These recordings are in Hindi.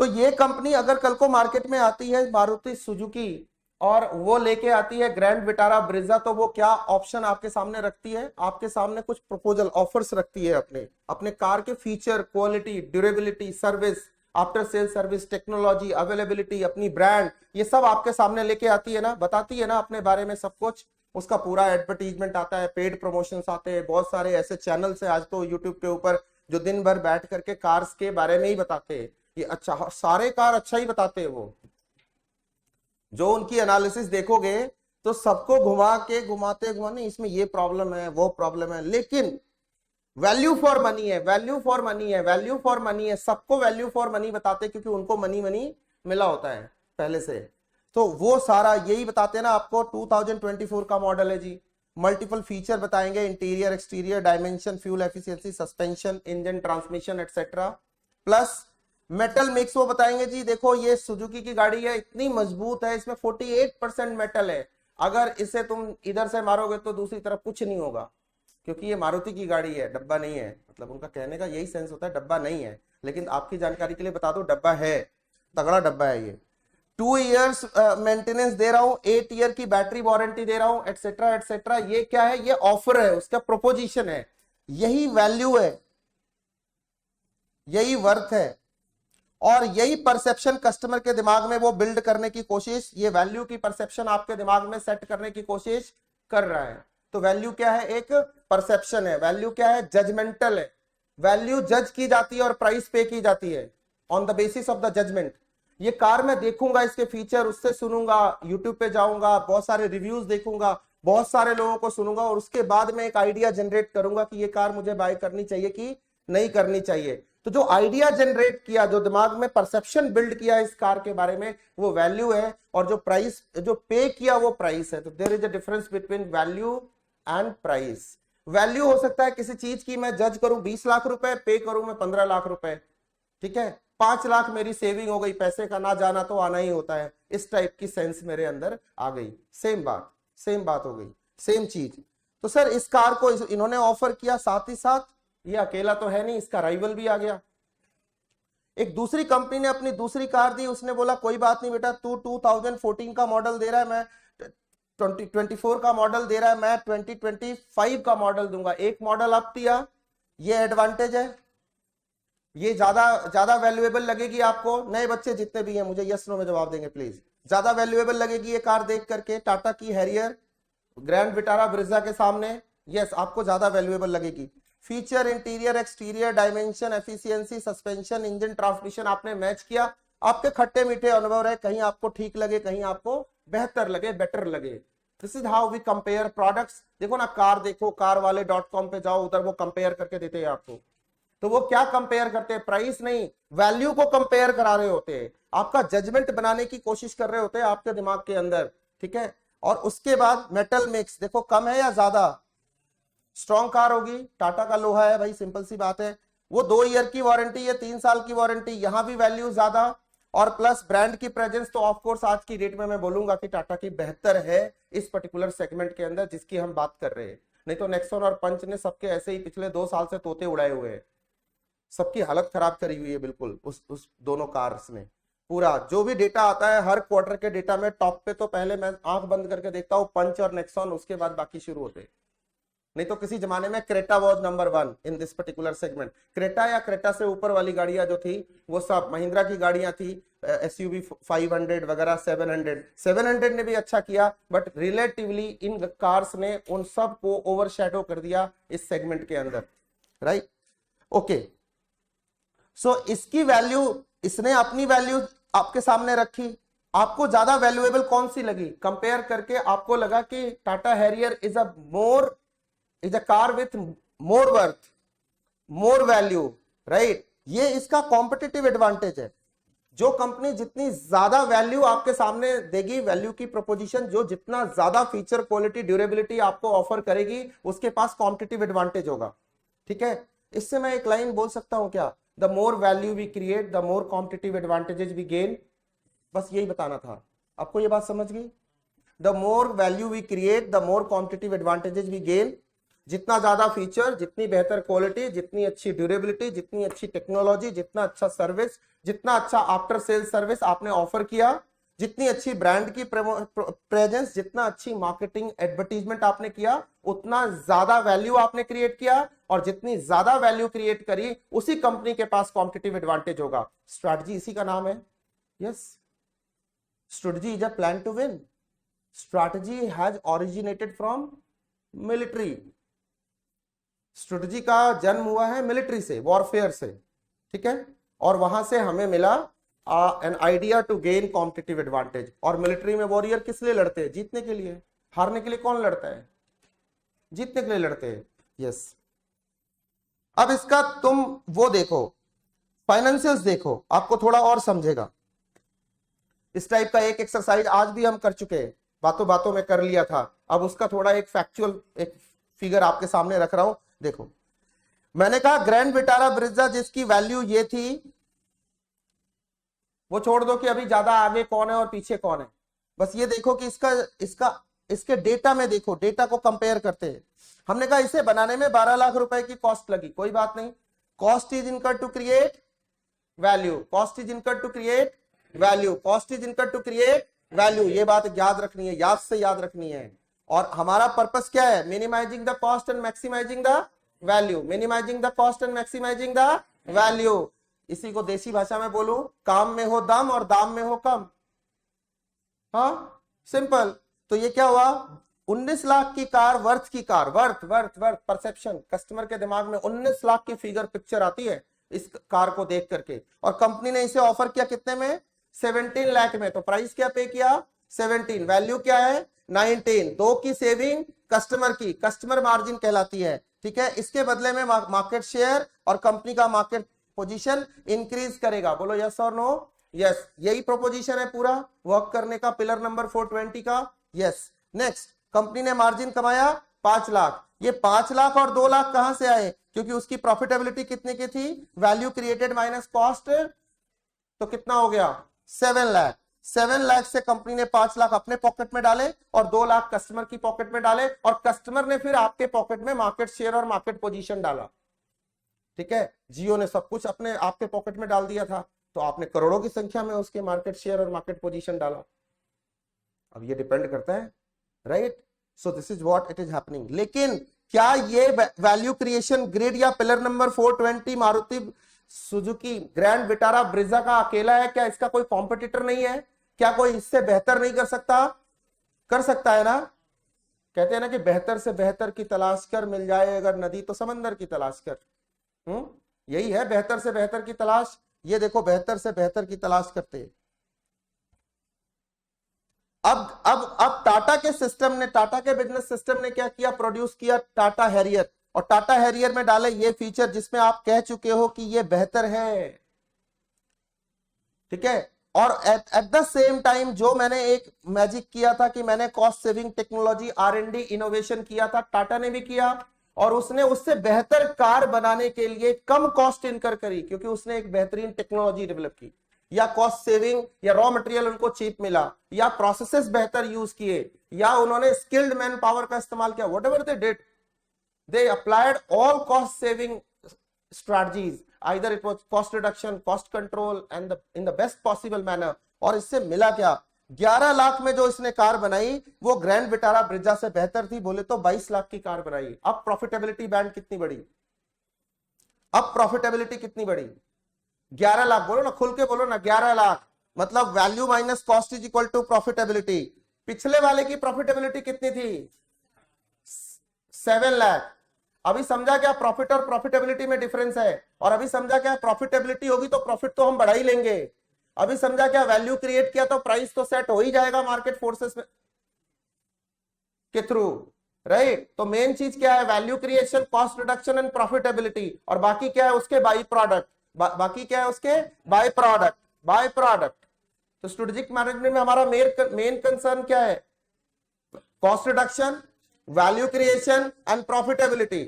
तो ये कंपनी अगर कल को मार्केट में आती है मारुति सुजुकी और वो लेके आती है ग्रैंड विटारा ब्रेजा, तो वो क्या ऑप्शन आपके सामने रखती है? आपके सामने कुछ प्रपोजल ऑफर्स रखती है अपने अपने कार के feature, quality, durability, service, after sale service, technology, availability, अपनी ब्रांड, ये सब आपके सामने लेके आती है ना, बताती है ना अपने बारे में सब कुछ। उसका पूरा एडवर्टीजमेंट आता है, पेड प्रमोशंस आते हैं, बहुत सारे ऐसे चैनल्स है आज तो यूट्यूब के ऊपर जो दिन भर बैठ करके कार्स के बारे में ही बताते हैं। ये अच्छा, सारे कार अच्छा ही बताते हैं वो, जो उनकी एनालिसिस देखोगे तो सबको घुमाते इसमें ये प्रॉब्लम है, वो प्रॉब्लम है, लेकिन वैल्यू फॉर मनी है, वैल्यू फॉर मनी है, वैल्यू फॉर मनी है, सबको वैल्यू फॉर मनी बताते क्योंकि उनको मनी मनी मिला होता है पहले से। तो वो सारा यही बताते हैं ना आपको। 2024 का मॉडल है जी, मल्टीपल फीचर बताएंगे, interior, exterior, dimension, fuel efficiency, suspension, engine, transmission etcetera, plus metal mix वो बताएंगे जी। देखो ये सुजुकी की गाड़ी है, इतनी मजबूत है, इसमें 48% मेटल है, अगर इसे तुम इधर से मारोगे तो दूसरी तरफ कुछ नहीं होगा, क्योंकि ये मारुति की गाड़ी है, डब्बा नहीं है। मतलब उनका कहने का यही सेंस होता है, डब्बा नहीं है, लेकिन आपकी जानकारी के लिए बता दो डब्बा है, तगड़ा डब्बा है ये। 2 इयर्स मेंटेनेंस दे रहा हूं, 8 ईयर की बैटरी वारंटी दे रहा हूं, एटसेट्रा एटसेट्रा। ये क्या है? ये ऑफर है, उसका प्रोपोजिशन है, यही वैल्यू है, यही वर्थ है, और यही परसेप्शन कस्टमर के दिमाग में वो बिल्ड करने की कोशिश, ये वैल्यू की परसेप्शन आपके दिमाग में सेट करने की कोशिश कर रहा है। तो वैल्यू क्या है? एक परसेप्शन है। वैल्यू क्या है? जजमेंटल है। वैल्यू जज की जाती है और प्राइस पे की जाती है on the basis of the judgment. ये कार मैं देखूंगा, इसके फीचर उससे सुनूंगा, यूट्यूब पे जाऊंगा, बहुत सारे रिव्यूज देखूंगा, बहुत सारे लोगों को सुनूंगा, और उसके बाद में एक आइडिया जनरेट करूंगा कि ये कार मुझे बाय करनी चाहिए कि नहीं करनी चाहिए। तो जो आइडिया जनरेट किया, जो दिमाग में परसेप्शन बिल्ड किया इस कार के बारे में, वो वैल्यू है, और जो प्राइस जो पे किया वो प्राइस है। तो there is a difference between value and price. Value हो सकता है किसी चीज की मैं जज करूं 20 लाख रुपए, पे करूं मैं 15 लाख रुपए, ठीक है, 5 लाख मेरी सेविंग हो गई, पैसे का ना जाना तो आना ही होता है, इस टाइप की सेंस मेरे अंदर आ गई। सेम बात हो गई, सेम चीज। तो सर इस कार को इन्होंने ऑफर किया, साथ ही साथ ये अकेला तो है नहीं, इसका राइवल भी आ गया। एक दूसरी कंपनी ने अपनी दूसरी कार दी, उसने बोला कोई बात नहीं बेटा, तू 2014 का मॉडल दे रहा है, मैं 2024 का मॉडल दे रहा है, मैं 2025 का मॉडल दूंगा। एक मॉडल अप दिया, ये एडवांटेज है, ये ज्यादा वैल्यूएबल लगेगी आपको। नए बच्चे जितने भी हैं मुझे यस नो में जवाब देंगे प्लीज। ज्यादा वैल्यूएबल लगेगी ये कार देख करके टाटा की हैरियर ग्रैंड विटारा ब्रेजा के सामने, यस आपको ज्यादा वैल्यूएबल लगेगी। Feature, interior, exterior, dimension, efficiency, suspension, engine, transmission आपने मैच किया, आपके खट्टे मीठे अनुभव रहे, कहीं आपको ठीक लगे, कहीं आपको बेहतर लगे, बेटर लगे। This is how we compare products. देखो ना, कार देखो, कार वाले .com पे जाओ, उधर वो कंपेयर करके देते हैं आपको। तो वो क्या कंपेयर करते हैं? प्राइस नहीं, वैल्यू को कंपेयर करा रहे होते हैं, आपका जजमेंट बनाने की कोशिश कर रहे होते हैं आपके दिमाग के अंदर, ठीक है। और उसके बाद मेटल मिक्स देखो, कम है या ज्यादा? स्ट्रॉन्ग कार होगी, टाटा का लोहा है भाई, सिंपल सी बात है। वो 2 ईयर की वारंटी है, 3 साल की वारंटी, यहां भी वैल्यू ज्यादा, और प्लस ब्रांड की प्रेजेंस तो ऑफ कोर्स आज की डेट में मैं बोलूंगा कि टाटा की बेहतर है इस पर्टिकुलर सेगमेंट के अंदर जिसकी हम बात कर रहे हैं। नहीं तो नेक्सॉन और पंच ने सबके ऐसे ही पिछले 2 साल से तोते उड़ाए हुए हैं, सबकी हालत खराब करी हुई है बिल्कुल उस दोनों कार्स ने। पूरा जो भी डेटा आता है हर क्वार्टर के डेटा में टॉप पे तो पहले मैं आंख बंद करके देखता हूं पंच और नेक्सॉन, उसके बाद बाकी शुरू होते। नहीं तो किसी जमाने में Creta was number 1 in this particular segment. Creta या क्रेटा से ऊपर वाली गाड़ियां जो थी वो सब महिंद्रा की गाड़ियां थी, एसयूवी 500 वगैरह, 700 ने भी अच्छा किया, बट रिलेटिवली इन कार्स ने उन सब को ओवरशैडो कर दिया इस सेगमेंट के अंदर, राइट। ओके, सो इसकी वैल्यू, इसने अपनी वैल्यू आपके सामने रखी, आपको ज्यादा वैल्यूएबल कौन सी लगी? कंपेयर करके आपको लगा कि Tata Harrier is a car with more worth, more value, right. ये इसका कॉम्पिटिटिव एडवांटेज है। जो कंपनी जितनी ज्यादा वैल्यू आपके सामने देगी, वैल्यू की प्रोपोजिशन जो जितना ज्यादा फीचर, क्वालिटी, ड्यूरेबिलिटी आपको ऑफर करेगी, उसके पास कॉम्पिटिटिव एडवांटेज होगा, ठीक है। इससे मैं एक लाइन बोल सकता हूं क्या? The more value we create the more competitive advantages we gain. बस यही बताना था आपको, ये बात समझ गई? The more value we create the more competitive advantages we gain. जितना ज्यादा फीचर, जितनी बेहतर क्वालिटी, जितनी अच्छी ड्यूरेबिलिटी, जितनी अच्छी टेक्नोलॉजी, जितना अच्छा सर्विस, जितना अच्छा आफ्टर सेल सर्विस आपने ऑफर किया, जितनी अच्छी ब्रांड की प्रेजेंस, जितना अच्छी मार्केटिंग एडवर्टीजमेंट आपने किया, उतना ज्यादा वैल्यू आपने क्रिएट किया, और जितनी ज्यादा वैल्यू क्रिएट करी उसी कंपनी के पास कॉम्पिटिटिव एडवांटेज होगा। स्ट्रैटेजी इसी का नाम है। Yes, strategy is a plan to win. Strategy has originated from military. Strategy का जन्म हुआ है मिलिट्री से, वॉरफेयर से, ठीक है, और वहां से हमें मिला an idea to gain competitive advantage. और मिलिट्री में वॉरियर किस लिए लड़ते हैं? जीतने के लिए। हारने के लिए कौन लड़ता है? जीतने के लिए लड़ते हैं। यस, अब इसका तुम वो देखो, फाइनेंशियल्स देखो, आपको थोड़ा और समझेगा। इस टाइप का एक एक्सरसाइज आज भी हम कर चुके हैं, बातों बातों में कर लिया था। अब उसका थोड़ा एक फैक्चुअल एक फिगर आपके सामने रख रहा हूं, देखो। मैंने कहा ग्रैंड विटारा ब्रिजा जिसकी वैल्यू ये थी, वो छोड़ दो कि अभी ज्यादा आगे कौन है और पीछे कौन है, बस ये देखो कि इसके डेटा में देखो, डेटा को कंपेयर करते हैं। हमने कहा इसे बनाने में 12 लाख रुपए की कॉस्ट लगी, कोई बात नहीं, cost is incurred to create value, cost is incurred to create value, cost is incurred to create value. ये बात याद रखनी है, याद से याद रखनी है। और हमारा पर्पस क्या है? Minimising the cost and maximising the value, minimising the cost and maximising the value. इसी को देसी भाषा में बोलूं, काम में हो दम और दाम में हो कम। हाँ, सिंपल। तो ये क्या हुआ? 19 लाख की कार, वर्थ की car, worth worth worth perception, customer के दिमाग में 19 लाख की फिगर पिक्चर आती है इस कार को देख करके, और कंपनी ने इसे ऑफर किया कितने में? 17 लाख में। तो प्राइस क्या पे किया? 17। वैल्यू क्या है? 19। 2 की सेविंग कस्टमर की, कस्टमर मार्जिन कहलाती है, ठीक है। इसके बदले में मार्केट शेयर और कंपनी का मार्केट पोजीशन इंक्रीज करेगा। बोलो यस और नो? यस, यही प्रोपोजिशन है पूरा वर्क करने का, पिलर नंबर 420 का। यस, नेक्स्ट, कंपनी ने मार्जिन कमाया 5 लाख। ये 5 लाख और 2 लाख कहां से आए? क्योंकि उसकी प्रॉफिटेबिलिटी कितने की थी? वैल्यू क्रिएटेड माइनस कॉस्ट, तो कितना हो गया? 7 लाख। 7 लाख से कंपनी ने 5 लाख अपने पॉकेट में डाले और 2 लाख कस्टमर की पॉकेट में डाले, और कस्टमर ने फिर आपके पॉकेट में मार्केट शेयर और मार्केट पोजीशन डाला, ठीक है। जियो ने सब कुछ अपने आपके पॉकेट में डाल दिया था, तो आपने करोड़ों की संख्या में उसके मार्केट शेयर और मार्केट पोजीशन डाला। अब ये डिपेंड करता है, right. So this is what it is happening. लेकिन क्या ये वैल्यू क्रिएशन ग्रिड या pillar number 420 Maruti Suzuki grand Vitara Brezza का अकेला है? क्या इसका कोई कॉम्पिटिटर नहीं है? क्या कोई इससे बेहतर नहीं कर सकता? कर सकता है ना। कहते हैं ना कि बेहतर से बेहतर की तलाश कर, मिल जाए अगर नदी तो समंदर की तलाश कर। यही है बेहतर से बेहतर की तलाश। ये देखो, बेहतर से बेहतर की तलाश करते हैं। अब टाटा के सिस्टम ने, टाटा के बिजनेस सिस्टम ने क्या किया? प्रोड्यूस किया टाटा हैरियर, और टाटा हैरियर में डाले ये फीचर जिसमें आप कह चुके हो कि ये बेहतर है, ठीक है। और एट द सेम टाइम जो मैंने एक मैजिक किया था कि मैंने cost saving technology, R&D innovation किया था, टाटा ने भी किया, और उसने उससे बेहतर कार बनाने के लिए कम कॉस्ट इनकर करी, क्योंकि उसने एक बेहतरीन टेक्नोलॉजी डेवलप की, या कॉस्ट सेविंग, या रॉ मटेरियल उनको चीप मिला, या प्रोसेसेस बेहतर यूज किए, या उन्होंने स्किल्ड मैन पावर का इस्तेमाल किया। Whatever they did, they applied all cost saving strategies, either it was cost reduction, cost control, and in the best possible manner। और इससे मिला क्या? 11 लाख में जो इसने कार बनाई वो ग्रैंड विटारा ब्रिजा से बेहतर थी। बोले तो 22 लाख की कार बनाई। अब प्रॉफिटेबिलिटी बैंड कितनी बड़ी? अब प्रॉफिटेबिलिटी कितनी बड़ी? 11 लाख। बोलो ना, खुल के बोलो ना, 11 लाख। मतलब value minus cost is equal to profitability. पिछले वाले की प्रॉफिटेबिलिटी कितनी थी? 7 लाख। अभी समझा क्या प्रॉफिट और प्रॉफिटेबिलिटी में डिफरेंस है? और अभी समझा क्या प्रॉफिटेबिलिटी होगी तो प्रॉफिट तो हम बढ़ा ही लेंगे। अभी समझा क्या वैल्यू क्रिएट किया तो प्राइस तो सेट हो ही जाएगा मार्केट फोर्सेस में के थ्रू, राइट। तो मेन चीज क्या है? Value creation, cost reduction and profitability. और बाकी क्या है? उसके बाई प्रोडक्ट। बाकी क्या है? उसके बाई प्रोडक्ट, बाई प्रोडक्ट। तो स्ट्रेटेजिक मैनेजमेंट में हमारा मेन कंसर्न क्या है? Cost reduction, value creation and profitability.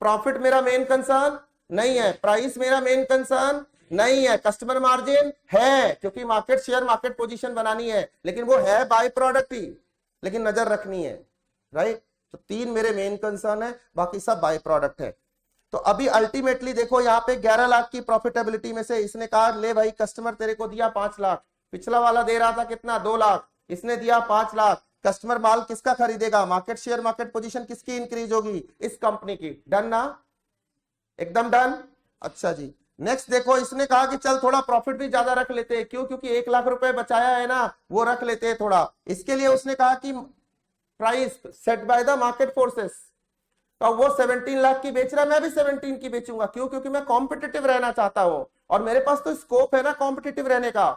Profit मेरा मेन कंसर्न नहीं है, प्राइस मेरा मेन कंसर्न नहीं है, कस्टमर मार्जिन है क्योंकि मार्केट शेयर, मार्केट पोजीशन बनानी है, लेकिन वो है बाय प्रोडक्ट ही, लेकिन नजर रखनी है, राइट। तो 3 मेरे मेन कंसर्न है, बाकी सब बाय प्रोडक्ट है। तो अभी अल्टीमेटली देखो यहाँ पे 11 लाख की प्रॉफिटेबिलिटी में से इसने कहा ले भाई कस्टमर तेरे को दिया 5 लाख, पिछला वाला दे रहा था कितना 2 लाख, इसने दिया 5 लाख, कस्टमर माल किसका खरीदेगा, मार्केट शेयर मार्केट पोजीशन किसकी इंक्रीज होगी, इस कंपनी की। डन ना, एकदम डन। अच्छा जी, नेक्स्ट देखो इसने कहा कि चल थोड़ा प्रॉफिट भी ज्यादा रख लेते हैं, क्यों, क्योंकि 1 लाख रुपए बचाया है ना, वो रख लेते हैं थोड़ा। इसके लिए उसने कहा कि price set by the market forces, तो वो 17 लाख की बेच रहा है, मैं भी 17 की बेचूंगा, क्यों, क्योंकि मैं कॉम्पिटिटिव रहना चाहता हूं और मेरे पास तो स्कोप है ना कॉम्पिटिटिव रहने का।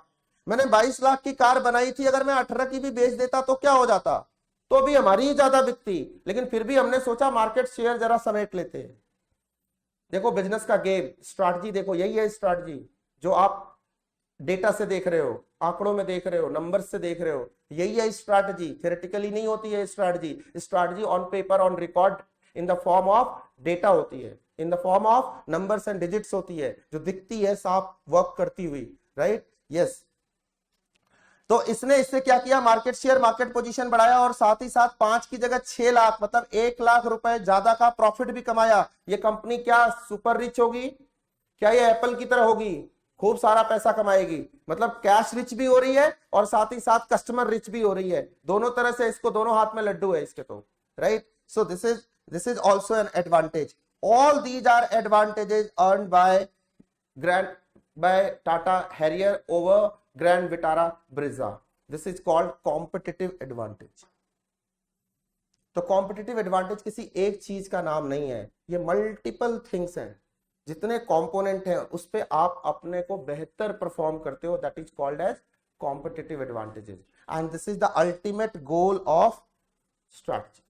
मैंने 22 लाख की कार बनाई थी, अगर मैं 18 की भी बेच देता तो क्या हो जाता, तो भी हमारी ही ज्यादा बिकती, लेकिन फिर भी हमने सोचा मार्केट शेयर जरा समेट लेते हैं। देखो बिजनेस का गेम स्ट्रैटेजी, देखो यही है स्ट्रैटेजी जो आप डेटा से देख रहे हो, आंकड़ों में देख रहे हो, नंबर्स से देख रहे हो, यही है स्ट्रैटेजी। थ्योरेटिकली नहीं होती है strategy, strategy on paper on record in the form of data होती है, in the form of numbers and digits होती है, जो दिखती है साफ वर्क करती हुई, राइट, यस। तो इसने इससे क्या किया, मार्केट शेयर मार्केट पोजीशन बढ़ाया और साथ ही साथ 5 की जगह 6 लाख मतलब 1 लाख रुपए ज्यादा का प्रॉफिट भी कमाया। ये कंपनी क्या सुपर रिच होगी, क्या ये एप्पल की तरह होगी, खूब सारा पैसा कमाएगी, मतलब कैश रिच भी हो रही है और साथ ही साथ कस्टमर रिच भी हो रही है, दोनों तरह से इसको, दोनों हाथ में लड्डू है इसके, तो right. So this is also an advantage. All these are advantages earned by Tata Harrier over Grand Vitara Brezza. This is called competitive advantage. तो कॉम्पिटिटिव एडवांटेज किसी एक चीज का नाम नहीं है, ये मल्टीपल थिंग्स हैं, जितने कंपोनेंट हैं उस पे आप अपने को बेहतर परफॉर्म करते हो, that is called as competitive advantages, and this is the ultimate goal of strategy.